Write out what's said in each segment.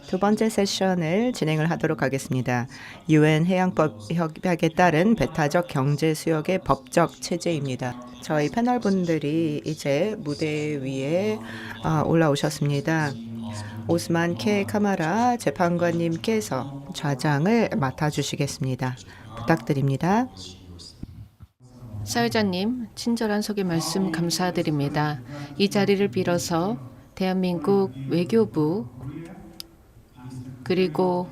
두 번째 세션을 진행을 하도록 하겠습니다. UN 해양법 협약에 따른 배타적 경제 수역의 법적 체제입니다. 저희 패널 분들이 이제 무대 위에 올라오셨습니다. 오스만 K 카마라 재판관님께서 좌장을 맡아주시겠습니다. 부탁드립니다. 사회자님, 친절한 소개 말씀 감사드립니다. 이 자리를 빌어서 대한민국 외교부 그리고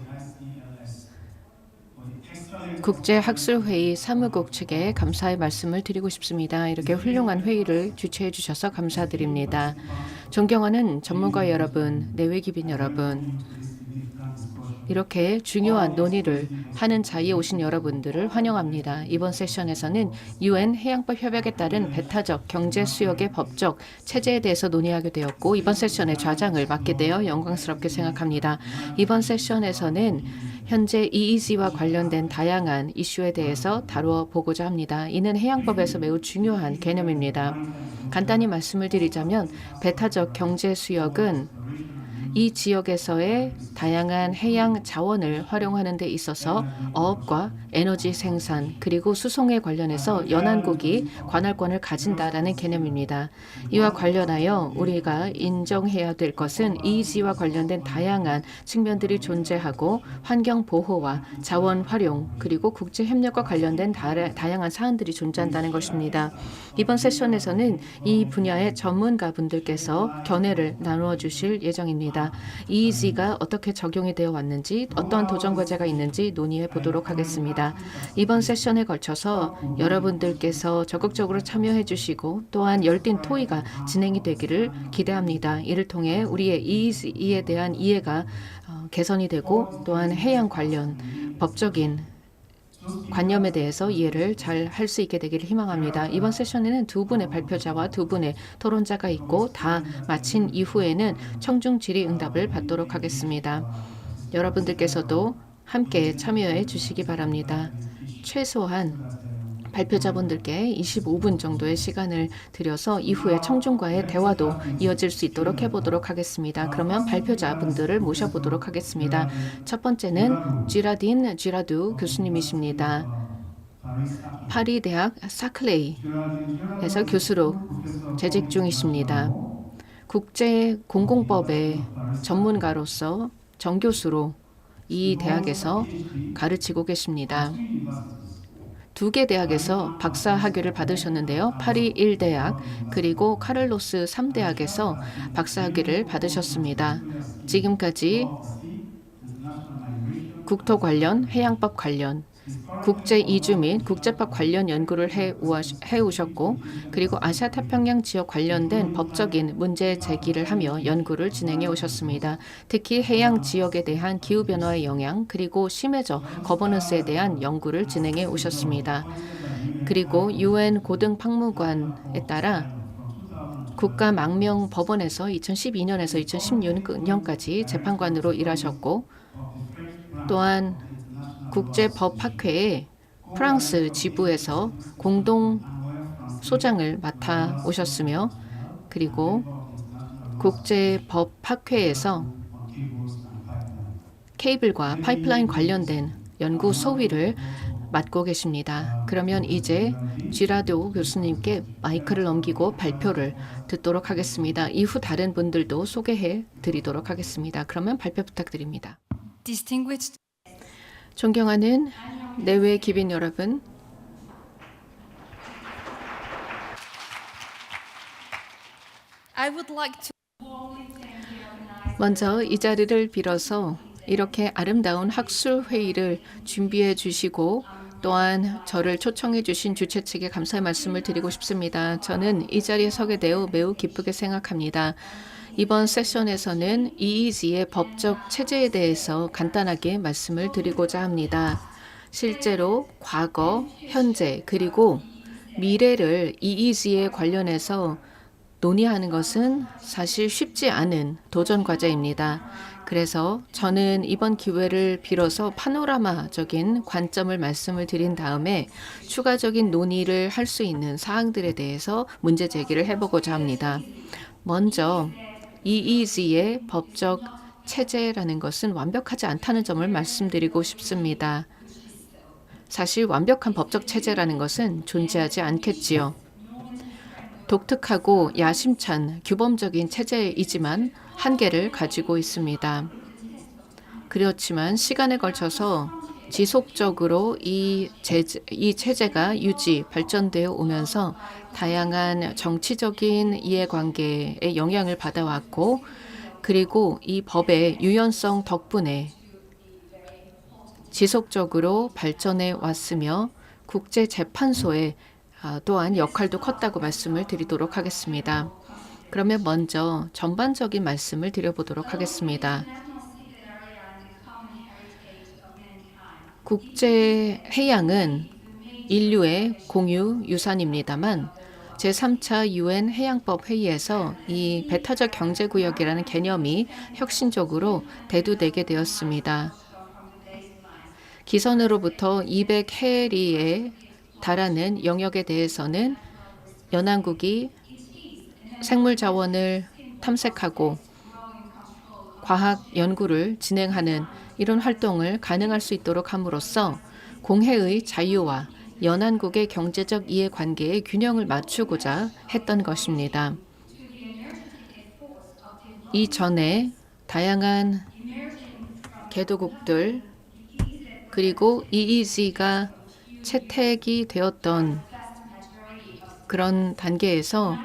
국제학술회의 사무국 측에 감사의 말씀을 드리고 싶습니다. 이렇게 훌륭한 회의를 주최해 주셔서 감사드립니다. 존경하는 전문가 여러분, 내외기빈 여러분, 이렇게 중요한 논의를 하는 자리에 오신 여러분들을 환영합니다. 이번 세션에서는 UN 해양법 협약에 따른 배타적 경제 수역의 법적 체제에 대해서 논의하게 되었고 이번 세션의 좌장을 맡게 되어 영광스럽게 생각합니다. 이번 세션에서는 현재 EEZ와 관련된 다양한 이슈에 대해서 다루어 보고자 합니다. 이는 해양법에서 매우 중요한 개념입니다. 간단히 말씀을 드리자면 배타적 경제 수역은 이 지역에서의 다양한 해양 자원을 활용하는 데 있어서 어업과 에너지 생산 그리고 수송에 관련해서 연안국이 관할권을 가진다라는 개념입니다. 이와 관련하여 우리가 인정해야 될 것은 EEZ와 관련된 다양한 측면들이 존재하고 환경 보호와 자원 활용 그리고 국제 협력과 관련된 다양한 사안들이 존재한다는 것입니다. 이번 세션에서는 이 분야의 전문가분들께서 견해를 나누어 주실 예정입니다. EEZ가 어떻게 적용이 되어 왔는지 어떠한 도전 과제가 있는지 논의해 보도록 하겠습니다. 이번 세션에 걸쳐서 여러분들께서 적극적으로 참여해 주시고 또한 열띤 토의가 진행이 되기를 기대합니다. 이를 통해 우리의 EEZ에 대한 이해가 개선이 되고 또한 해양 관련 법적인 관념에 대해서 이해를 잘 할 수 있게 되기를 희망합니다. 이번 세션에는 두 분의 발표자와 두 분의 토론자가 있고 다 마친 이후에는 청중 질의응답을 받도록 하겠습니다. 여러분들께서도 함께 참여해 주시기 바랍니다. 최소한 발표자분들께 25분 정도의 시간을 들여서 이후에 청중과의 대화도 이어질 수 있도록 해보도록 하겠습니다. 그러면 발표자분들을 모셔보도록 하겠습니다. 첫 번째는 지라딘 지라두 교수님이십니다. 파리 대학 사클레이에서 교수로 재직 중이십니다. 국제 공공법의 전문가로서 정교수로 이 대학에서 가르치고 계십니다. 두 개 대학에서 박사 학위를 받으셨는데요. 파리 1대학 그리고 카를로스 3대학에서 박사 학위를 받으셨습니다. 지금까지 국토 관련, 해양법 관련, 국제 이주 및 국제법 관련 연구를 해오셨고 그리고 아시아 태평양 지역 관련된 법적인 문제 제기를 하며 연구를 진행해 오셨습니다. 특히 해양 지역에 대한 기후변화의 영향 그리고 심해져 거버넌스에 대한 연구를 진행해 오셨습니다. 그리고 UN 고등박물관에 따라 국가망명법원에서 2012년에서 2016년까지 재판관으로 일하셨고 또한 국제법학회의 프랑스 지부에서 공동 소장을 맡아 오셨으며 그리고 국제법학회에서 케이블과 파이프라인 관련된 연구 소위를 맡고 계십니다. 그러면 이제 지라도 교수님께 마이크를 넘기고 발표를 듣도록 하겠습니다. 이후 다른 분들도 소개해 드리도록 하겠습니다. 그러면 발표 부탁드립니다. 존경하는 내외 기빈 여러분, 먼저 이 자리를 빌어서 이렇게 아름다운 학술 회의를 준비해 주시고 또한 저를 초청해 주신 주최 측에 감사의 말씀을 드리고 싶습니다. 저는 이 자리에 서게 되어 매우 기쁘게 생각합니다. 이번 세션에서는 EEZ의 법적 체제에 대해서 간단하게 말씀을 드리고자 합니다. 실제로 과거, 현재, 그리고 미래를 EEZ에 관련해서 논의하는 것은 사실 쉽지 않은 도전 과제입니다. 그래서 저는 이번 기회를 빌어서 파노라마적인 관점을 말씀을 드린 다음에 추가적인 논의를 할 수 있는 사항들에 대해서 문제 제기를 해보고자 합니다. 먼저 EEZ의 법적 체제라는 것은 완벽하지 않다는 점을 말씀드리고 싶습니다. 사실 완벽한 법적 체제라는 것은 존재하지 않겠지요. 독특하고 야심찬 규범적인 체제이지만 한계를 가지고 있습니다. 그렇지만 시간에 걸쳐서 지속적으로 이 체제가 발전되어 오면서 다양한 정치적인 이해관계에 영향을 받아왔고, 그리고 이 법의 유연성 덕분에 지속적으로 발전해 왔으며 국제재판소의 또한 역할도 컸다고 말씀을 드리도록 하겠습니다. 그러면 먼저 전반적인 말씀을 드려보도록 하겠습니다. 국제 해양은 인류의 공유 유산입니다만 제3차 UN 해양법 회의에서 이 배타적 경제구역이라는 개념이 혁신적으로 대두되게 되었습니다. 기선으로부터 200해리에 달하는 영역에 대해서는 연안국이 생물자원을 탐색하고 과학 연구를 진행하는 이런 활동을 가능할 수 있도록 함으로써 공해의 자유와 연안국의 경제적 이해관계의 균형을 맞추고자 했던 것입니다. 이전에 다양한 개도국들 그리고 EEZ가 채택이 되었던 그런 단계에서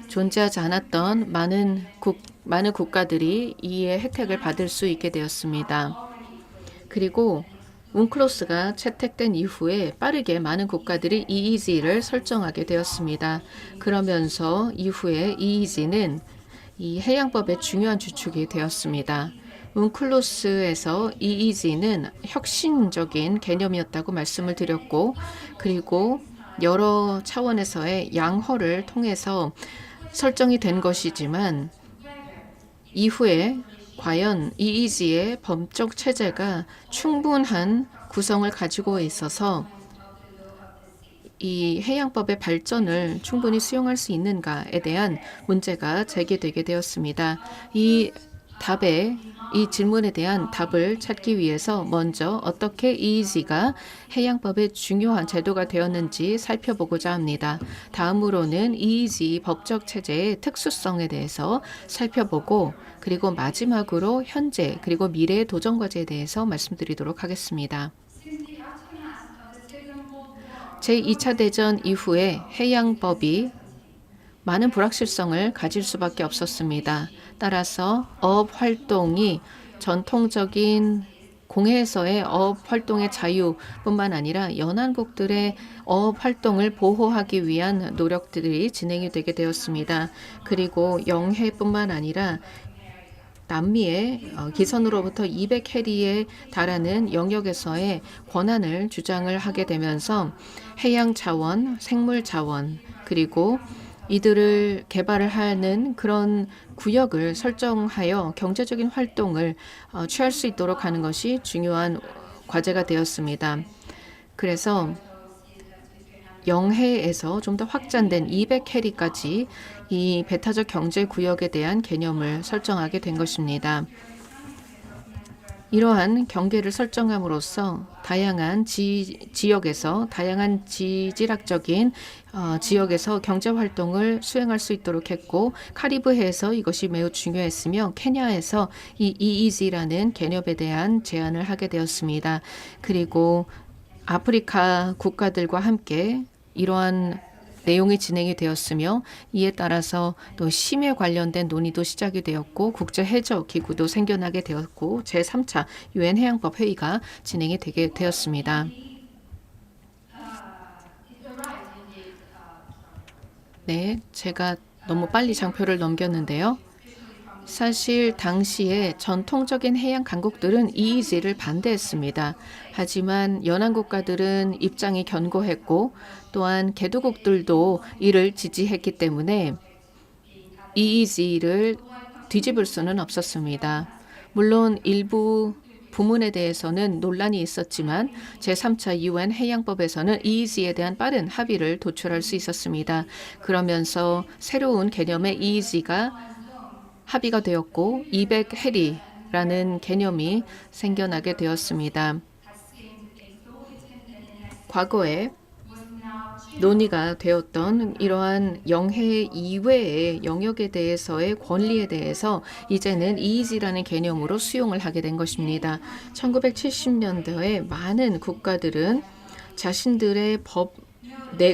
존재하지 않았던 많은 국가들이 이의 혜택을 받을 수 있게 되었습니다. 그리고 운클로스가 채택된 이후에 빠르게 많은 국가들이 EEZ를 설정하게 되었습니다. 그러면서 이후에 EEZ는 이 해양법의 중요한 주축이 되었습니다. 운클로스에서 EEZ는 혁신적인 개념이었다고 말씀을 드렸고, 그리고 여러 차원에서의 양허를 통해서 설정이 된 것이지만 이후에 과연 EEZ의 법적 체제가 충분한 구성을 가지고 있어서 이 해양법의 발전을 충분히 수용할 수 있는가에 대한 문제가 제기되게 되었습니다. 이 질문에 대한 답을 찾기 위해서 먼저 어떻게 EEZ가 해양법의 중요한 제도가 되었는지 살펴보고자 합니다. 다음으로는 EEZ 법적 체제의 특수성에 대해서 살펴보고, 그리고 마지막으로 현재 그리고 미래의 도전 과제에 대해서 말씀드리도록 하겠습니다. 제2차 대전 이후에 해양법이 많은 불확실성을 가질 수밖에 없었습니다. 따라서 어업 활동이 전통적인 공해에서의 어업 활동의 자유뿐만 아니라 연안국들의 어업 활동을 보호하기 위한 노력들이 진행이 되게 되었습니다. 그리고 영해뿐만 아니라 남미의 기선으로부터 200해리에 달하는 영역에서의 권한을 주장을 하게 되면서 해양 자원, 생물 자원, 그리고 이들을 개발을 하는 그런 구역을 설정하여 경제적인 활동을 취할 수 있도록 하는 것이 중요한 과제가 되었습니다. 그래서 영해에서 좀 더 확장된 200해리까지 이 배타적 경제 구역에 대한 개념을 설정하게 된 것입니다. 이러한 경계를 설정함으로써 다양한 지역에서 다양한 지질학적인 지역에서 경제 활동을 수행할 수 있도록 했고, 카리브해에서 이것이 매우 중요했으며 케냐에서 이 EEZ라는 개념에 대한 제안을 하게 되었습니다. 그리고 아프리카 국가들과 함께 이러한 내용이 진행이 되었으며, 이에 따라서 또 심해 관련된 논의도 시작이 되었고 국제해적기구도 생겨나게 되었고 제3차 UN 해양법 회의가 진행이 되게 되었습니다. 네, 제가 너무 빨리 장표를 넘겼는데요. 사실 당시에 전통적인 해양 강국들은 EEZ를 반대했습니다. 하지만 연안 국가들은 입장이 견고했고 또한 개도국들도 이를 지지했기 때문에 EEZ를 뒤집을 수는 없었습니다. 물론 일부 부문에 대해서는 논란이 있었지만 제3차 UN 해양법에서는 EEZ에 대한 빠른 합의를 도출할 수 있었습니다. 그러면서 새로운 개념의 EEZ가 합의가 되었고 200해리 EEZ라는 개념이 생겨나게 되었습니다. 과거에 논의가 되었던 이러한 영해 이외의 영역에 대해서의 권리에 대해서 이제는 EEZ라는 개념으로 수용을 하게 된 것입니다. 1970년대에 많은 국가들은 자신들의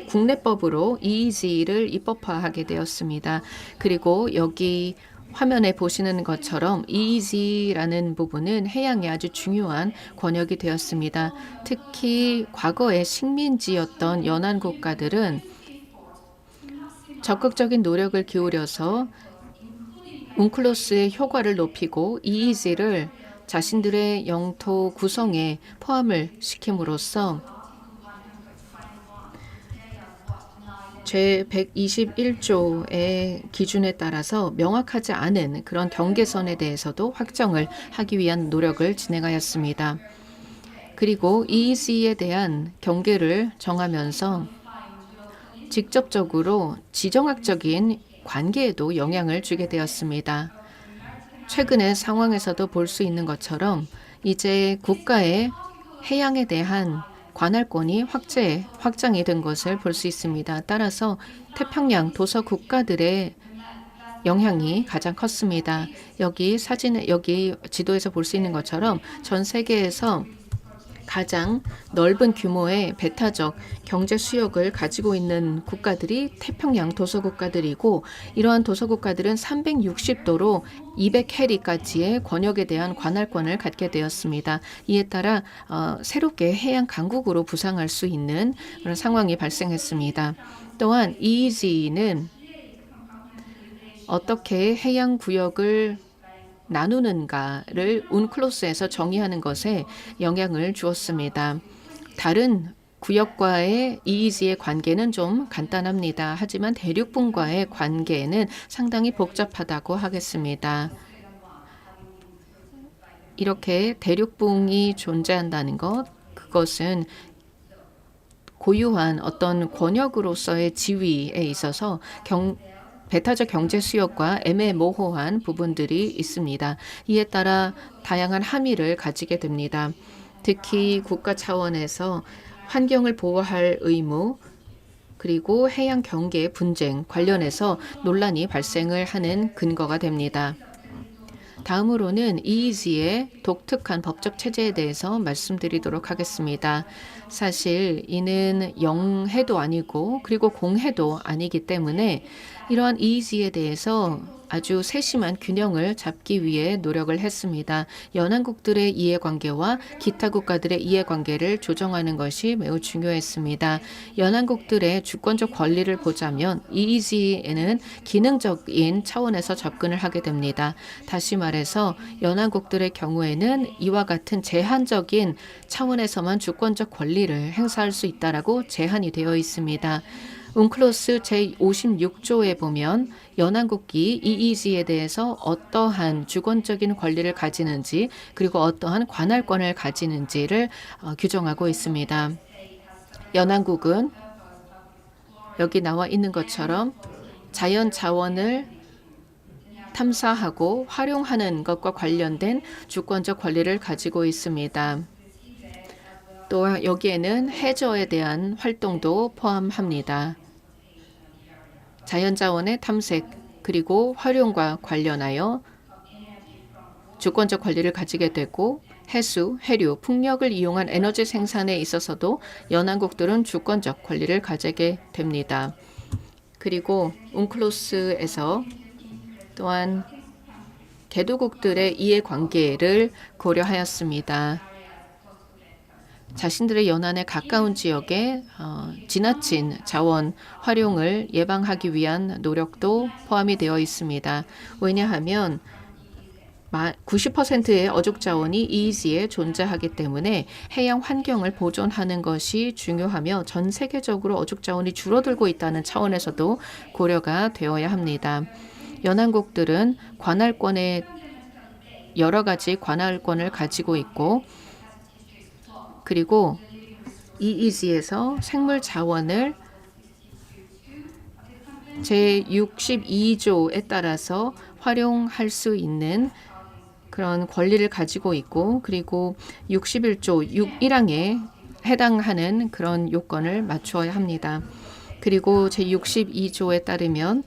국내법으로 EEZ를 입법화하게 되었습니다. 그리고 여기 화면에 보시는 것처럼 EEZ라는 부분은 해양에 아주 중요한 권역이 되었습니다. 특히 과거의 식민지였던 연안 국가들은 적극적인 노력을 기울여서 웅클로스의 효과를 높이고 EEZ를 자신들의 영토 구성에 포함을 시킴으로써 제121조의 기준에 따라서 명확하지 않은 그런 경계선에 대해서도 확정을 하기 위한 노력을 진행하였습니다. 그리고 EEZ에 대한 경계를 정하면서 직접적으로 지정학적인 관계에도 영향을 주게 되었습니다. 최근의 상황에서도 볼 수 있는 것처럼 이제 국가의 해양에 대한 관할권이 확장이 된 것을 볼 수 있습니다. 따라서 태평양 도서 국가들의 영향이 가장 컸습니다. 여기 지도에서 볼 수 있는 것처럼 전 세계에서 가장 넓은 규모의 배타적 경제 수역을 가지고 있는 국가들이 태평양 도서국가들이고 이러한 도서국가들은 360도로 200해리까지의 권역에 대한 관할권을 갖게 되었습니다. 이에 따라 새롭게 해양 강국으로 부상할 수 있는 그런 상황이 발생했습니다. 또한 EEZ는 어떻게 해양 구역을 나누는가를 운클로스에서 정의하는 것에 영향을 주었습니다. 다른 구역과의 EEZ의 관계는 좀 간단합니다. 하지만 대륙분과의 관계는 상당히 복잡하다고 하겠습니다. 이렇게 대륙붕이 존재한다는 것, 그것은 고유한 어떤 권역으로서의 지위에 있어서 배타적 경제 수역과 애매모호한 부분들이 있습니다. 이에 따라 다양한 함의를 가지게 됩니다. 특히 국가 차원에서 환경을 보호할 의무, 그리고 해양 경계 분쟁 관련해서 논란이 발생을 하는 근거가 됩니다. 다음으로는 EEZ의 독특한 법적 체제에 대해서 말씀드리도록 하겠습니다. 사실 이는 영해도 아니고 그리고 공해도 아니기 때문에 이러한 EEZ에 대해서 아주 세심한 균형을 잡기 위해 노력을 했습니다. 연안국들의 이해관계와 기타 국가들의 이해관계를 조정하는 것이 매우 중요했습니다. 연안국들의 주권적 권리를 보자면 EEZ에는 기능적인 차원에서 접근을 하게 됩니다. 다시 말해서 연안국들의 경우에는 이와 같은 제한적인 차원에서만 주권적 권리를 행사할 수 있다라고 제한이 되어 있습니다. 운클로스 제56조에 보면 연안국이 EEZ에 대해서 어떠한 주권적인 권리를 가지는지 그리고 어떠한 관할권을 가지는지를 규정하고 있습니다. 연안국은 여기 나와 있는 것처럼 자연 자원을 탐사하고 활용하는 것과 관련된 주권적 권리를 가지고 있습니다. 또 여기에는 해저에 대한 활동도 포함합니다. 자연자원의 탐색 그리고 활용과 관련하여 주권적 권리를 가지게 되고 해수, 해류, 풍력을 이용한 에너지 생산에 있어서도 연안국들은 주권적 권리를 가지게 됩니다. 그리고 운클로스에서 또한 개도국들의 이해관계를 고려하였습니다. 자신들의 연안에 가까운 지역에 지나친 자원 활용을 예방하기 위한 노력도 포함이 되어 있습니다. 왜냐하면 90%의 어족 자원이 EEZ에 존재하기 때문에 해양 환경을 보존하는 것이 중요하며 전 세계적으로 어족 자원이 줄어들고 있다는 차원에서도 고려가 되어야 합니다. 연안국들은 관할권에 여러 가지 관할권을 가지고 있고 그리고 EEZ에서 생물 자원을 제62조에 따라서 활용할 수 있는 그런 권리를 가지고 있고 그리고 61조 1항에 해당하는 그런 요건을 맞추어야 합니다. 그리고 제62조에 따르면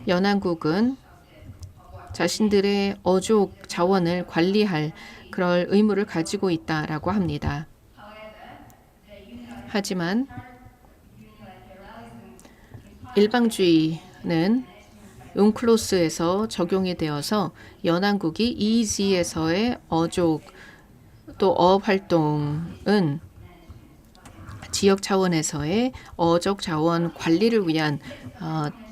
연안국은 자신들의 어족 자원을 관리할 그럴 의무를 가지고 있다라고 합니다. 하지만 일방주의는 웅클로스에서 적용이 되어서 연안국이 EEZ에서의 어족 또 어업 활동은 지역 차원에서의 어족 자원 관리를 위한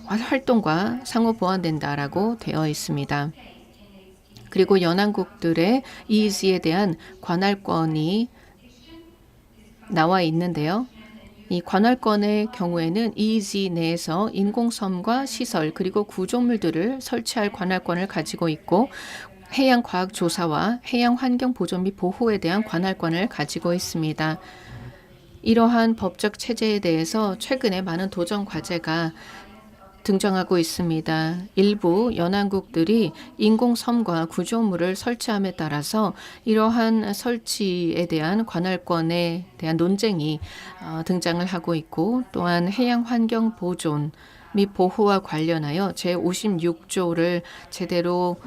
활동과 상호 보완된다라고 되어 있습니다. 그리고 연안국들의 EEZ에 대한 관할권이 나와 있는데요. 이 관할권의 경우에는 EEZ 내에서 인공섬과 시설 그리고 구조물들을 설치할 관할권을 가지고 있고 해양과학조사와 해양환경보존 및 보호에 대한 관할권을 가지고 있습니다. 이러한 법적 체제에 대해서 최근에 많은 도전 과제가 등장하고 있습니다. 일부 연안국들이 인공섬과 구조물을 설치함에 따라서 이러한 설치에 대한 관할권에 대한 논쟁이 등장을 하고 있고 또한 해양환경 보존 및 보호와 관련하여 제56조를 제대로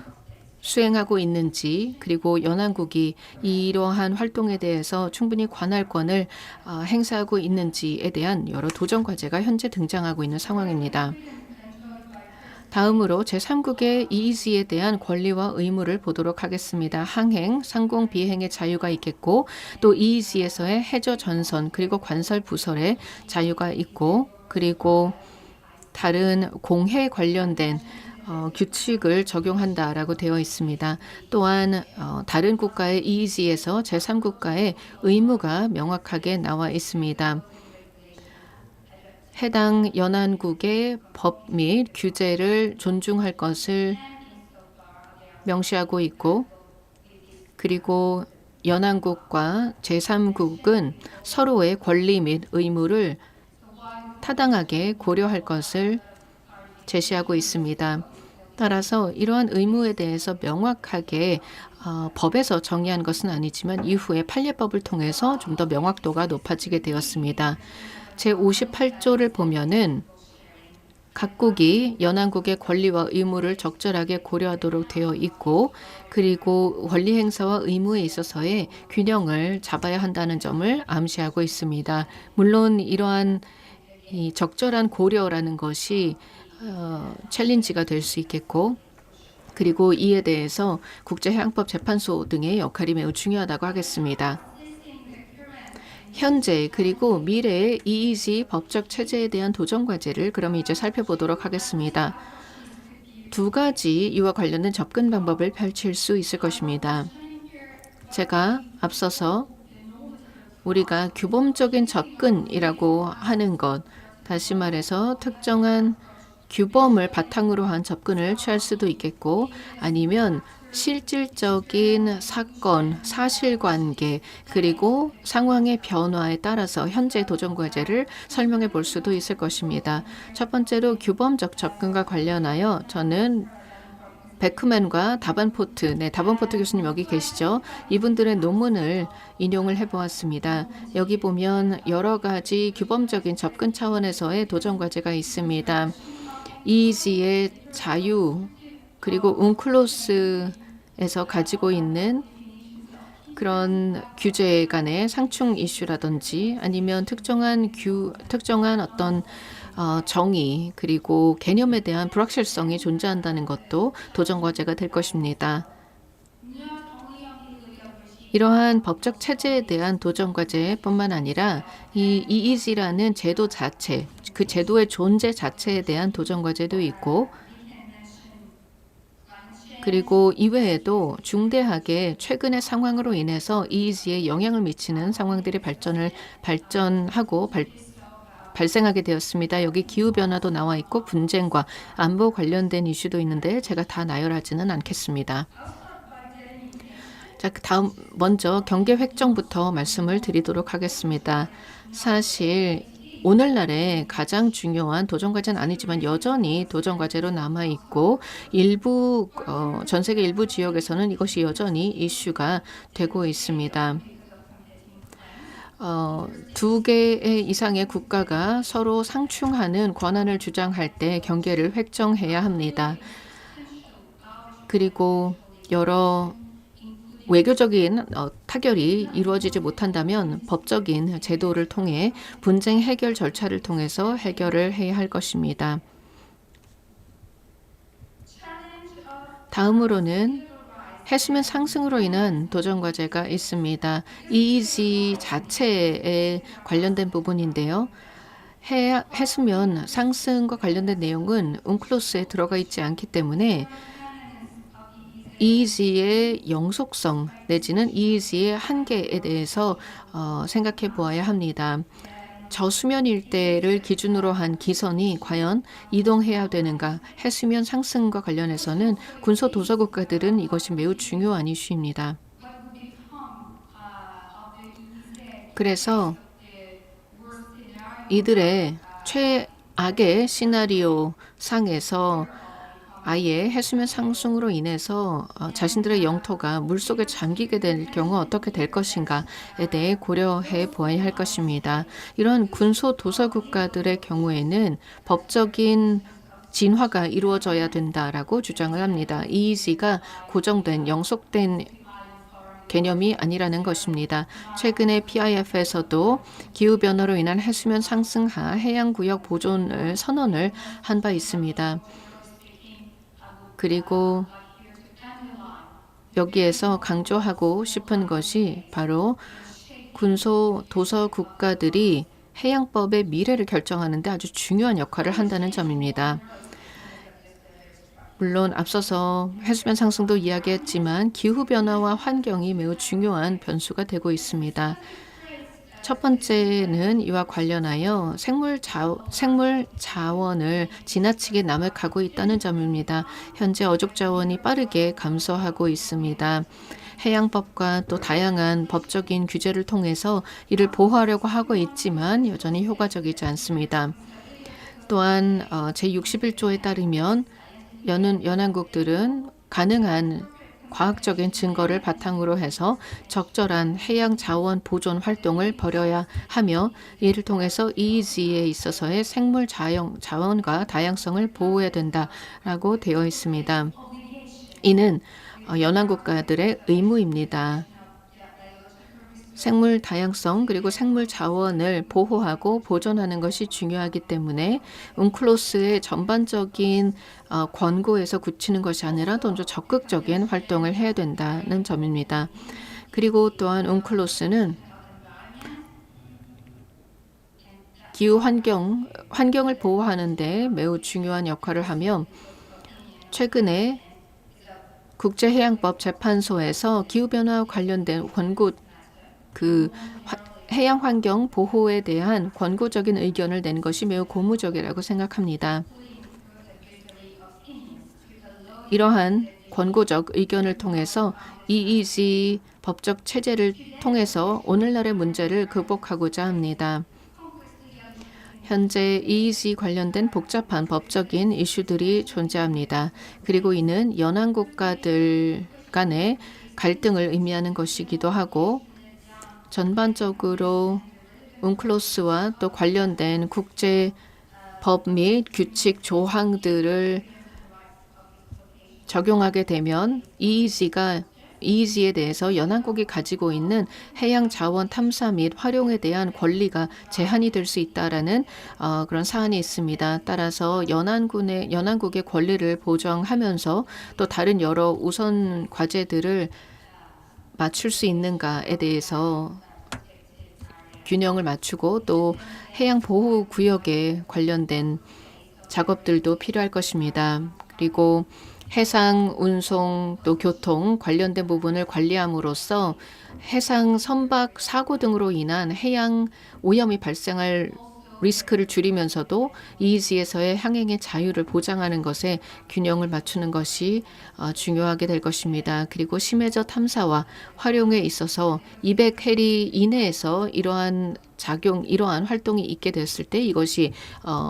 수행하고 있는지 그리고 연안국이 이러한 활동에 대해서 충분히 관할권을 행사하고 있는지에 대한 여러 도전 과제가 현재 등장하고 있는 상황입니다. 다음으로 제3국의 EEZ에 대한 권리와 의무를 보도록 하겠습니다. 항행, 상공, 비행의 자유가 있겠고 또 EEZ에서의 해저 전선 그리고 관설 부설의 자유가 있고 그리고 다른 공해 관련된 규칙을 적용한다라고 되어 있습니다. 또한 다른 국가의 EEZ에서 제3국가의 의무가 명확하게 나와 있습니다. 해당 연안국의 법 및 규제를 존중할 것을 명시하고 있고 그리고 연안국과 제3국은 서로의 권리 및 의무를 타당하게 고려할 것을 제시하고 있습니다. 따라서 이러한 의무에 대해서 명확하게 법에서 정의한 것은 아니지만 이후에 판례법을 통해서 좀 더 명확도가 높아지게 되었습니다. 제58조를 보면은 각국이 연안국의 권리와 의무를 적절하게 고려하도록 되어 있고 그리고 권리 행사와 의무에 있어서의 균형을 잡아야 한다는 점을 암시하고 있습니다. 물론 이러한 이 적절한 고려라는 것이 챌린지가 될 수 있겠고 그리고 이에 대해서 국제해양법재판소 등의 역할이 매우 중요하다고 하겠습니다. 현재 그리고 미래의 EEZ 법적 체제에 대한 도전 과제를 그럼 이제 살펴보도록 하겠습니다. 두 가지 이와 관련된 접근 방법을 펼칠 수 있을 것입니다. 제가 앞서서 우리가 규범적인 접근이라고 하는 것, 다시 말해서 특정한 규범을 바탕으로 한 접근을 취할 수도 있겠고 아니면 실질적인 사건, 사실관계 그리고 상황의 변화에 따라서 현재 도전 과제를 설명해 볼 수도 있을 것입니다. 첫 번째로 규범적 접근과 관련하여 저는 베크맨과 다반포트, 다반포트 교수님 여기 계시죠? 이분들의 논문을 인용을 해보았습니다. 여기 보면 여러 가지 규범적인 접근 차원에서의 도전 과제가 있습니다. EEZ의 자유 그리고 웅클로스에서 가지고 있는 그런 규제 간의 상충 이슈라든지 아니면 특정한 어떤 정의 그리고 개념에 대한 불확실성이 존재한다는 것도 도전 과제가 될 것입니다. 이러한 법적 체제에 대한 도전 과제뿐만 아니라 이 EEZ라는 제도 자체, 그 제도의 존재 자체에 대한 도전 과제도 있고 그리고 이외에도 중대하게 최근의 상황으로 인해서 EEZ에 영향을 미치는 상황들이 발전하고 발생하게 되었습니다. 여기 기후변화도 나와 있고 분쟁과 안보 관련된 이슈도 있는데 제가 다 나열하지는 않겠습니다. 자, 다음 먼저 경계 획정부터 말씀을 드리도록 하겠습니다. 사실 오늘날의 가장 중요한 도전 과제는 아니지만 여전히 도전 과제로 남아 있고 일부 전 세계 일부 지역에서는 이것이 여전히 이슈가 되고 있습니다. 두 개 이상의 국가가 서로 상충하는 권한을 주장할 때 경계를 획정해야 합니다. 그리고 여러 외교적인 타결이 이루어지지 못한다면 법적인 제도를 통해 분쟁 해결 절차를 통해서 해결을 해야 할 것입니다. 다음으로는 해수면 상승으로 인한 도전 과제가 있습니다. EEZ 자체에 관련된 부분인데요. 해수면 상승과 관련된 내용은 UNCLOS에 들어가 있지 않기 때문에 EEZ의 영속성 내지는 EEZ의 한계에 대해서 생각해 보아야 합니다. 저수면 일대를 기준으로 한 기선이 과연 이동해야 되는가? 해수면 상승과 관련해서는 군소 도서 국가들은 이것이 매우 중요한 이슈입니다. 그래서 이들의 최악의 시나리오 상에서 아예 해수면 상승으로 인해서 자신들의 영토가 물속에 잠기게 될 경우 어떻게 될 것인가에 대해 고려해 보아야 할 것입니다. 이런 군소 도서 국가들의 경우에는 법적인 진화가 이루어져야 된다라고 주장을 합니다. EEZ가 고정된 영속된 개념이 아니라는 것입니다. 최근에 PIF에서도 기후변화로 인한 해수면 상승하 해양구역 보존을 선언을 한 바 있습니다. 그리고 여기에서 강조하고 싶은 것이 바로 군소 도서 국가들이 해양법의 미래를 결정하는 데 아주 중요한 역할을 한다는 점입니다. 물론 앞서서 해수면 상승도 이야기했지만 기후변화와 환경이 매우 중요한 변수가 되고 있습니다. 첫 번째는 이와 관련하여 생물 자원을 지나치게 남획하고 있다는 점입니다. 현재 어족 자원이 빠르게 감소하고 있습니다. 해양법과 또 다양한 법적인 규제를 통해서 이를 보호하려고 하고 있지만 여전히 효과적이지 않습니다. 또한 제61조에 따르면 연안국들은 가능한 과학적인 증거를 바탕으로 해서 적절한 해양 자원 보존 활동을 벌여야 하며 이를 통해서 EEZ에 있어서의 생물 자원과 다양성을 보호해야 된다라고 되어 있습니다. 이는 연안국가들의 의무입니다. 생물 다양성 그리고 생물 자원을 보호하고 보존하는 것이 중요하기 때문에 UNCLOS의 전반적인 권고에서 굳히는 것이 아니라 좀 더 적극적인 활동을 해야 된다는 점입니다. 그리고 또한 UNCLOS는 기후 환경을 보호하는 데 매우 중요한 역할을 하며 최근에 국제해양법 재판소에서 기후변화와 관련된 권고 해양 환경 보호에 대한 권고적인 의견을 낸 것이 매우 고무적이라고 생각합니다. 이러한 권고적 의견을 통해서 EEZ 법적 체제를 통해서 오늘날의 문제를 극복하고자 합니다. 현재 EEZ 관련된 복잡한 법적인 이슈들이 존재합니다. 그리고 이는 연안 국가들 간의 갈등을 의미하는 것이기도 하고 전반적으로 UNCLOS와 또 관련된 국제 법 및 규칙 조항들을 적용하게 되면 EEZ에 대해서 연안국이 가지고 있는 해양 자원 탐사 및 활용에 대한 권리가 제한이 될 수 있다라는 그런 사안이 있습니다. 따라서 연안국의 권리를 보장하면서 또 다른 여러 우선 과제들을 맞출 수 있는가에 대해서 균형을 맞추고 또 해양 보호 구역에 관련된 작업들도 필요할 것입니다. 그리고 해상 운송 또 교통 관련된 부분을 관리함으로써 해상 선박 사고 등으로 인한 해양 오염이 발생할 리스크를 줄이면서도 EEZ에서의 항행의 자유를 보장하는 것에 균형을 맞추는 것이 중요하게 될 것입니다. 그리고 심해저 탐사와 활용에 있어서 200 해리 이내에서 이러한 작용 이러한 활동이 있게 됐을 때 이것이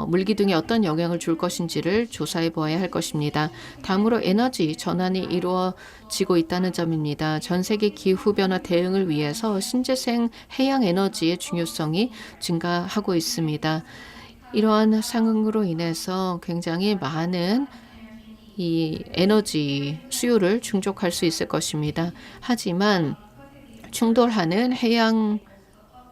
물기둥에 어떤 영향을 줄 것인지를 조사해 보아야 할 것입니다. 다음으로 에너지 전환이 이루어지고 있다는 점입니다. 전 세계 기후 변화 대응을 위해서 신재생 해양 에너지의 중요성이 증가하고 있습니다. 이러한 상황으로 인해서 굉장히 많은 이 에너지 수요를 충족할 수 있을 것입니다. 하지만 충돌하는 해양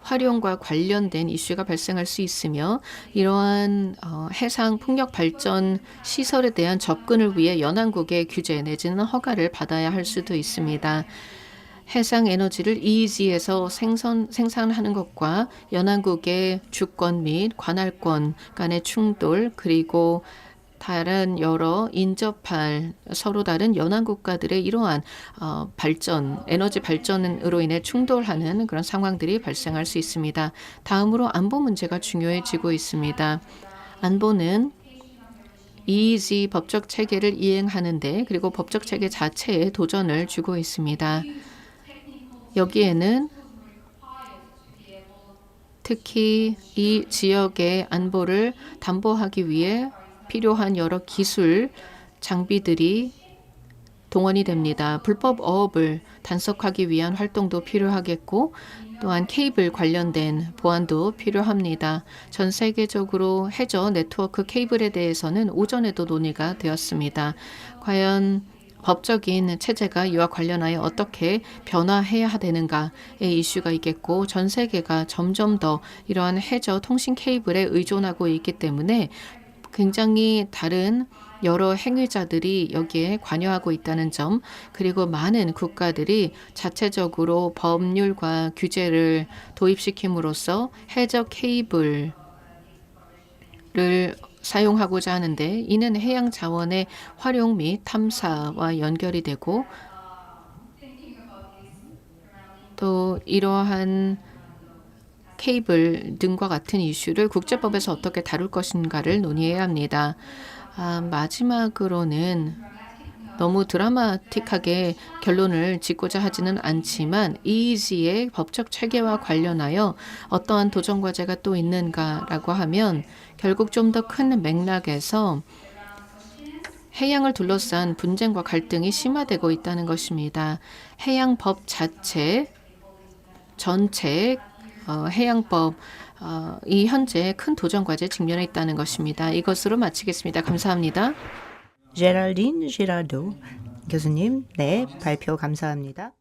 활용과 관련된 이슈가 발생할 수 있으며 이러한 해상 풍력 발전 시설에 대한 접근을 위해 연안국의 규제 내지는 허가를 받아야 할 수도 있습니다. 해상 에너지를 EEZ에서 생산하는 것과 연안국의 주권 및 관할권 간의 충돌 그리고 다른 여러 인접할 서로 다른 연안 국가들의 이러한 에너지 발전으로 인해 충돌하는 그런 상황들이 발생할 수 있습니다. 다음으로 안보 문제가 중요해지고 있습니다. 안보는 EEZ 법적 체계를 이행하는데 그리고 법적 체계 자체에 도전을 주고 있습니다. 여기에는 특히 이 지역의 안보를 담보하기 위해 필요한 여러 기술, 장비들이 동원이 됩니다. 불법 어업을 단속하기 위한 활동도 필요하겠고 또한 케이블 관련된 보안도 필요합니다. 전 세계적으로 해저 네트워크 케이블에 대해서는 오전에도 논의가 되었습니다. 과연 법적인 체제가 이와 관련하여 어떻게 변화해야 되는가의 이슈가 있겠고 전 세계가 점점 더 이러한 해저 통신 케이블에 의존하고 있기 때문에 굉장히 다른 여러 행위자들이 여기에 관여하고 있다는 점 그리고 많은 국가들이 자체적으로 법률과 규제를 도입시킴으로써 해저 케이블을 사용하고자 하는데 이는 해양 자원의 활용 및 탐사와 연결이 되고 또 이러한 케이블 등과 같은 이슈를 국제법에서 어떻게 다룰 것인가를 논의해야 합니다. 마지막으로는 너무 드라마틱하게 결론을 짓고자 하지는 않지만 EEZ의 법적 체계와 관련하여 어떠한 도전 과제가 또 있는가라고 하면 결국 좀 더 큰 맥락에서 해양을 둘러싼 분쟁과 갈등이 심화되고 있다는 것입니다. 해양법 자체 전체 해양법 이 현재 큰 도전 과제에 직면해 있다는 것입니다. 이것으로 마치겠습니다. 감사합니다. 제랄린 지라도 교수님, 네, 발표 감사합니다.